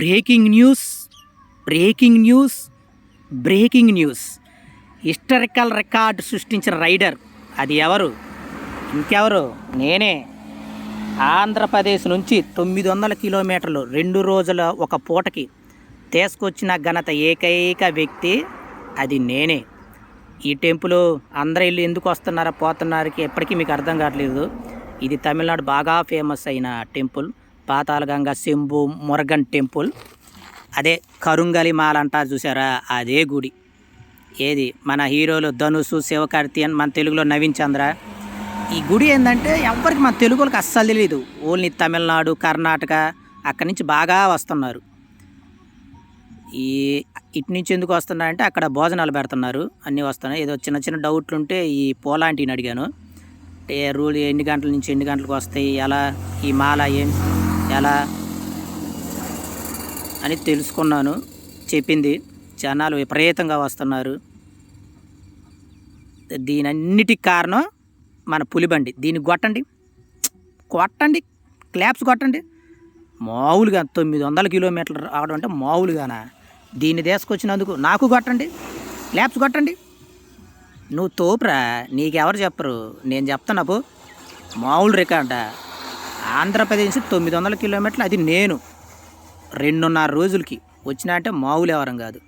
Breaking news breaking news breaking news historical record సృష్టించిన rider అది ఎవరు? ఇంకెవరు? నేనే. ఆంధ్రప్రదేశ్ నుంచి 900 కిలోమీటర్లు 2 రోజుల ఒక పూటకి తీసుకొచ్చిన ఘనత ఏకైక వ్యక్తి అది నేనే. ఈ టెంపుల్ అందరూ ఇల్లు ఎందుకు వస్తున్నారా పోతున్నారకి ఎప్పటికీ మీకు అర్థం కావట్లేదు. ఇది తమిళనాడు బాగా ఫేమస్ అయిన టెంపుల్, పాతాళగంగా శంభు మురగన్ టెంపుల్. అదే కరుంగలి మాల అంటారు చూసారా, అదే గుడి. ఏది మన హీరోలు ధనుసు, శివకార్తియన్, మన తెలుగులో నవీన్ చంద్ర. ఈ గుడి ఏంటంటే ఎవరికి మన తెలుగులకు అస్సలు తెలియదు. ఓన్లీ తమిళనాడు, కర్ణాటక అక్కడి నుంచి బాగా వస్తున్నారు. ఇటు నుంచి ఎందుకు వస్తున్నారంటే అక్కడ భోజనాలు పెడుతున్నారు, అన్నీ వస్తున్నాయి. ఏదో చిన్న చిన్న డౌట్లు ఉంటే ఈ పోలాంటిని అడిగాను. రూల్ ఎన్ని గంటల నుంచి ఎన్ని గంటలకు వస్తాయి, ఎలా ఈ మాల ఎలా అని తెలుసుకున్నాను. చెప్పింది జనాలు విపరీతంగా వస్తున్నారు. దీనన్నిటికి కారణం మన పులిబండి. దీన్ని కొట్టండి క్లాప్స్ కొట్టండి. మామూలుగా 900 కిలోమీటర్లు రావడం అంటే మామూలుగానా? దీన్ని తీసుకొచ్చినందుకు నాకు కొట్టండి, క్లాప్స్ కొట్టండి. నువ్వు తోపురా, నీకెవరు చెప్పరు, నేను చెప్తాను. మామూలు రికార్డ. ఆంధ్రప్రదేశ్ 900 కిలోమీటర్లు, అది నేను 2.5 రోజులకి వచ్చినా అంటే మామూలు ఎవరం కాదు.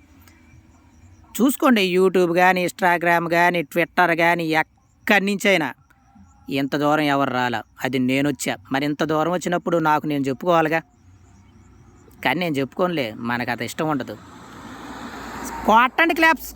చూసుకోండి, యూట్యూబ్ కానీ, ఇన్స్టాగ్రామ్ కానీ, ట్విట్టర్ కానీ, ఎక్కడి నుంచైనా ఇంత దూరం ఎవరు రాలా, అది నేను వచ్చా. మరి ఇంత దూరం వచ్చినప్పుడు నాకు నేను చెప్పుకోవాలిగా. కానీ నేను చెప్పుకోనులే, మనకు అంత ఇష్టం ఉండదు. కొట్టండి క్లాప్స్.